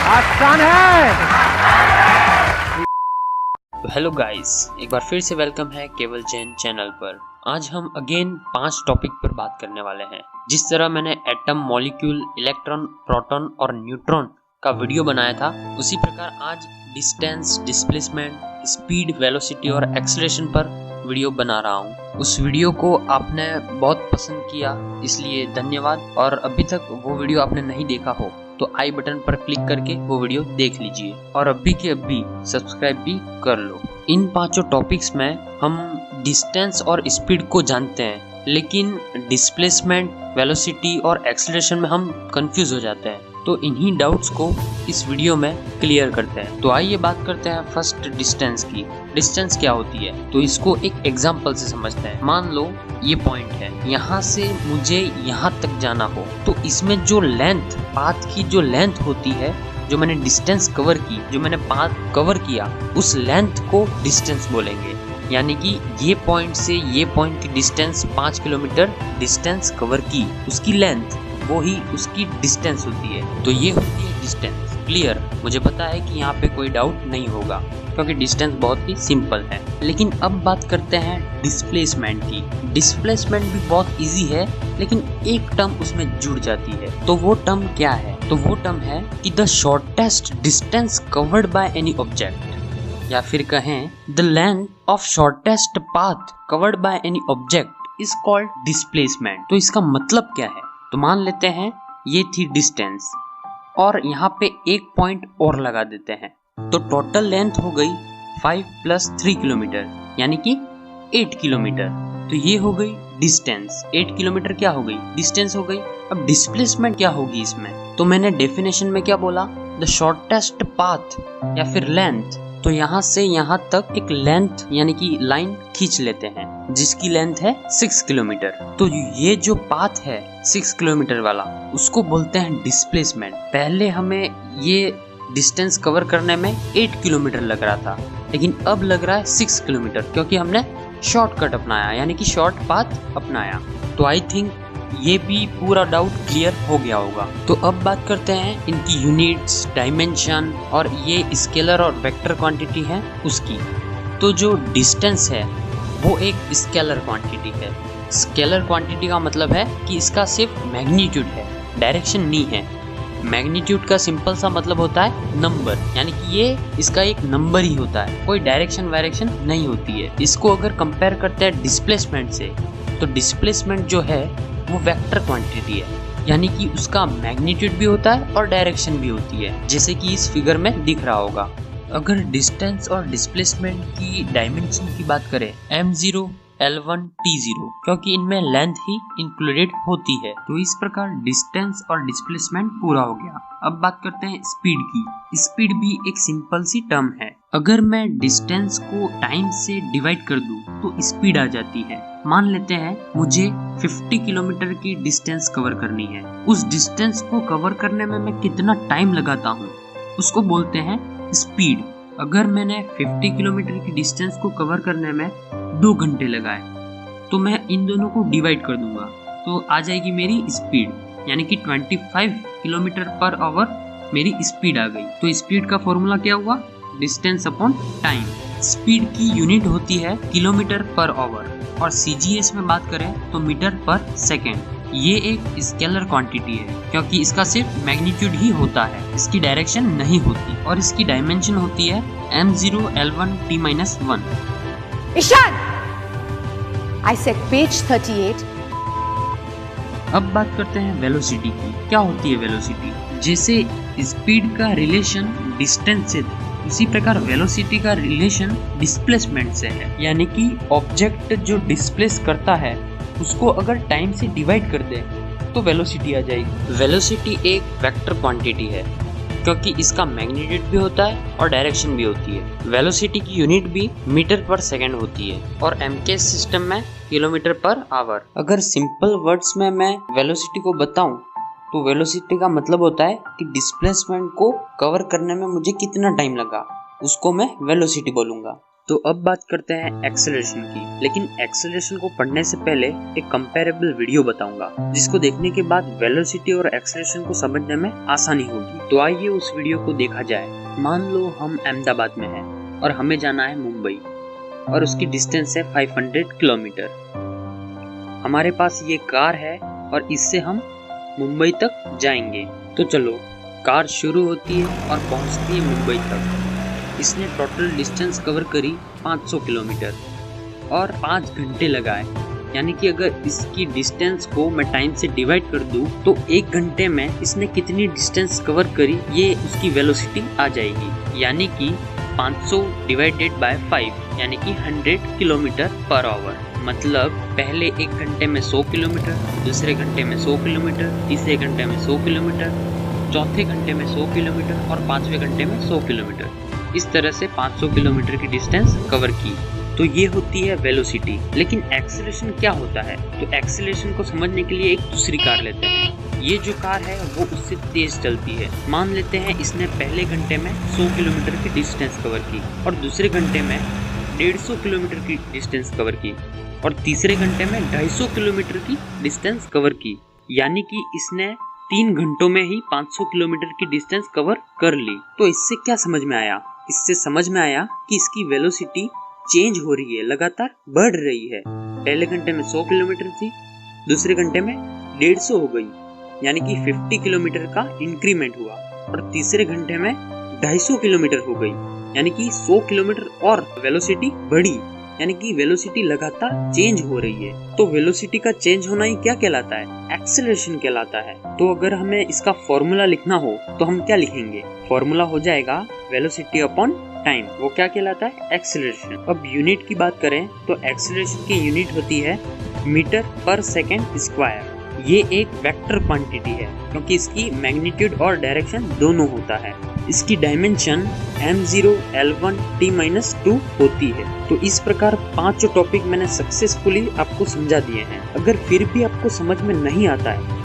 आसान है। तो हेलो गाइस, एक बार फिर से वेलकम है केवल जैन चैनल पर। आज हम अगेन 5 टॉपिक पर बात करने वाले हैं। जिस तरह मैंने एटम, मॉलिक्यूल, इलेक्ट्रॉन, प्रोटॉन और न्यूट्रॉन का वीडियो बनाया था, उसी प्रकार आज डिस्टेंस, डिस्प्लेसमेंट, स्पीड, वेलोसिटी और एक्सेलरेशन पर वीडियो बना रहा हूँ। उस वीडियो को आपने बहुत पसंद किया, इसलिए धन्यवाद। और अभी तक वो वीडियो आपने नहीं देखा हो तो आई बटन पर क्लिक करके वो वीडियो देख लीजिए और अभी के अभी सब्सक्राइब भी कर लो। इन 5 टॉपिक्स में हम डिस्टेंस और स्पीड को जानते हैं, लेकिन डिस्प्लेसमेंट, वेलोसिटी और एक्सेलरेशन में हम कंफ्यूज हो जाते हैं। तो इन्हीं डाउट्स को इस वीडियो में क्लियर करते हैं। तो आइए बात करते हैं फर्स्ट डिस्टेंस की। डिस्टेंस क्या होती है, तो इसको एक एग्जांपल से समझते हैं। मान लो ये पॉइंट है, यहाँ से मुझे यहाँ तक जाना हो, तो इसमें जो लेंथ, पाथ की जो लेंथ होती है, जो मैंने डिस्टेंस कवर की, जो मैंने पाथ कवर किया, उस लेंथ को डिस्टेंस बोलेंगे। यानी कि ये पॉइंट से ये पॉइंट की डिस्टेंस 5 किलोमीटर डिस्टेंस कवर की, उसकी लेंथ वो ही उसकी डिस्टेंस होती है। तो ये होती है डिस्टेंस। क्लियर? मुझे पता है कि यहाँ पे कोई डाउट नहीं होगा क्योंकि डिस्टेंस बहुत ही सिंपल है। लेकिन अब बात करते हैं डिस्प्लेसमेंट की। डिस्प्लेसमेंट भी बहुत इजी है, लेकिन एक टर्म उसमें जुड़ जाती है। तो वो टर्म क्या है? तो वो टर्म है कि the shortest distance covered by any object, या फिर कहें the length of shortest path covered by any object is called displacement. तो इसका मतलब क्या है? तो मान लेते हैं ये थी डिस्टेंस और यहाँ पे एक पॉइंट और लगा देते हैं, तो टोटल लेंथ हो गई 5 + 3 किलोमीटर, यानी कि 8 किलोमीटर। तो ये हो गई डिस्टेंस। 8 किलोमीटर क्या हो गई? डिस्टेंस हो गई। अब डिस्प्लेसमेंट क्या होगी इसमें? तो मैंने डेफिनेशन में क्या बोला? द शॉर्टेस्ट पाथ या फिर लेंथ। तो यहाँ से यहाँ तक एक लेंथ यानी कि लाइन खींच लेते हैं जिसकी लेंथ है 6 किलोमीटर। तो ये जो पाथ है 6 किलोमीटर वाला, उसको बोलते हैं डिस्प्लेसमेंट। पहले हमें ये डिस्टेंस कवर करने में 8 किलोमीटर लग रहा था, लेकिन अब लग रहा है 6 किलोमीटर, क्योंकि हमने शॉर्टकट अपनाया, यानी कि शॉर्ट पाथ अपनाया। तो आई थिंक ये भी पूरा डाउट क्लियर हो गया होगा। तो अब बात करते हैं इनकी यूनिट्स, डायमेंशन और ये स्केलर और वेक्टर क्वांटिटी है उसकी। तो जो डिस्टेंस है वो एक स्केलर क्वांटिटी है। स्केलर क्वांटिटी का मतलब है कि इसका सिर्फ मैग्नीट्यूड है, डायरेक्शन नहीं है। मैग्नीट्यूड का सिंपल सा मतलब होता है नंबर, यानी कि ये इसका एक नंबर ही होता है, कोई डायरेक्शन वायरेक्शन नहीं होती है। इसको अगर कंपेयर करते हैं डिस्प्लेसमेंट से, तो डिस्प्लेसमेंट जो है वो वेक्टर क्वांटिटी है, यानी कि उसका मैग्नीट्यूड भी होता है और डायरेक्शन भी होती है, जैसे कि इस फिगर में दिख रहा होगा। अगर डिस्टेंस और डिस्प्लेसमेंट की डायमेंशन की बात करें, m0, L1, T0, क्योंकि इनमें लेंथ ही इंक्लूडेड होती है। तो इस प्रकार डिस्टेंस और डिस्प्लेसमेंट पूरा हो गया। अब बात करते हैं स्पीड की। स्पीड भी एक सिंपल सी टर्म है। अगर मैं डिस्टेंस को टाइम से डिवाइड कर दूं तो स्पीड आ जाती है। मान लेते हैं मुझे 50 किलोमीटर की डिस्टेंस कवर करनी है। उस डिस्टेंस को कवर करने में मैं कितना टाइम लगाता हूँ, उसको बोलते हैं स्पीड। अगर मैंने 50 किलोमीटर की डिस्टेंस को कवर करने में 2 घंटे लगाए, तो मैं इन दोनों को डिवाइड कर दूंगा, तो आ जाएगी मेरी स्पीड, यानी कि 25 किलोमीटर पर आवर मेरी स्पीड आ गई। तो स्पीड का फॉर्मूला क्या हुआ? Distance upon time. स्पीड की यूनिट होती है किलोमीटर पर आवर, और CGS में बात करें तो मीटर पर सेकेंड। ये एक स्केलर क्वांटिटी है क्योंकि इसका सिर्फ मैग्नीट्यूड ही होता है, इसकी डायरेक्शन नहीं होती, और इसकी डायमेंशन होती है m0, L1, T-1। Ishan, I said page 38। अब बात करते हैं वेलोसिटी की। क्या होती है वेलोसिटी? जैसे स्पीड का रिलेशन डिस्टेंस से था, उसी प्रकार वेलोसिटी का रिलेशन डिस्प्लेसमेंट से है। यानी कि ऑब्जेक्ट जो डिस्प्लेस करता है उसको अगर टाइम से डिवाइड कर दे तो वेलोसिटी आ जाएगी। वेलोसिटी एक वेक्टर क्वांटिटी है क्योंकि इसका मैग्नीट्यूड भी होता है और डायरेक्शन भी होती है। वेलोसिटी की यूनिट भी मीटर पर सेकेंड होती है और MK सिस्टम में किलोमीटर पर आवर। अगर सिंपल वर्ड्स में मैं वेलोसिटी को बताऊं तो वेलोसिटी का मतलब होता है कि डिस्प्लेसमेंट को कवर करने में मुझे कितना टाइम लगा, उसको मैं वेलोसिटी बोलूंगा। तो अब बात करते हैं एक्सेलरेशन की, लेकिन एक्सेलरेशन को पढ़ने से पहले एक कंपैरेबल वीडियो बताऊंगा जिसको देखने के बाद वेलोसिटी और एक्सेलरेशन को समझने में आसानी होगी। तो आइए उस वीडियो को देखा जाए। मान लो हम अहमदाबाद में हैं और हमें जाना है मुंबई और उसकी डिस्टेंस है 500 किलोमीटर। हमारे पास ये कार है और इससे हम मुंबई तक जाएंगे। तो चलो, कार शुरू होती है और पहुंचती है मुंबई तक। इसने टोटल डिस्टेंस कवर करी 500 किलोमीटर और 5 घंटे लगाए। यानी कि अगर इसकी डिस्टेंस को मैं टाइम से डिवाइड कर दूं तो 1 घंटे में इसने कितनी डिस्टेंस कवर करी ये उसकी वेलोसिटी आ जाएगी। यानी कि 500 डिवाइडेड बाय 5 यानी कि 100 किलोमीटर पर आवर। मतलब पहले 1 घंटे में 100 किलोमीटर, दूसरे घंटे में 100 किलोमीटर, तीसरे घंटे में 100 किलोमीटर, चौथे घंटे में 100 किलोमीटर और 5वें घंटे में 100 किलोमीटर। इस तरह से 500 किलोमीटर की डिस्टेंस कवर की। तो ये होती है वेलोसिटी। लेकिन एक्सेलरेशन क्या होता है? तो एक्सेलरेशन को समझने के लिए एक दूसरी कार लेते हैं। ये जो कार है वो उससे तेज चलती है। मान लेते हैं इसने पहले घंटे में 100 किलोमीटर की डिस्टेंस कवर की और दूसरे घंटे में 150 किलोमीटर की डिस्टेंस कवर की और तीसरे घंटे में 250 किलोमीटर की डिस्टेंस कवर की। यानी कि इसने 3 घंटों में ही 500 किलोमीटर की डिस्टेंस कवर कर ली। तो इससे क्या समझ में आया? इससे समझ में आया कि इसकी वेलोसिटी चेंज हो रही है, लगातार बढ़ रही है। पहले घंटे में 100 किलोमीटर थी, दूसरे घंटे में 150 हो गई, यानी कि 50 किलोमीटर का इंक्रीमेंट हुआ और तीसरे घंटे में 250 किलोमीटर हो गई, यानी कि 100 किलोमीटर और वेलोसिटी बढ़ी। यानी कि वेलोसिटी लगातार चेंज हो रही है। तो वेलोसिटी का चेंज होना ही क्या कहलाता है? एक्सेलरेशन कहलाता है। तो अगर हमें इसका फॉर्मूला लिखना हो तो हम क्या लिखेंगे? फॉर्मूला हो जाएगा वेलोसिटी अपॉन टाइम। वो क्या कहलाता है? एक्सेलरेशन। अब यूनिट की बात करें तो एक्सेलरेशन की यूनिट होती है मीटर पर सेकेंड स्क्वायर। ये एक वेक्टर क्वांटिटी है क्योंकि इसकी मैग्नीट्यूड और डायरेक्शन दोनों होता है। इसकी डायमेंशन m0 l1 t-2 होती है। तो इस प्रकार 5 टॉपिक मैंने सक्सेसफुली आपको समझा दिए हैं। अगर फिर भी आपको समझ में नहीं आता है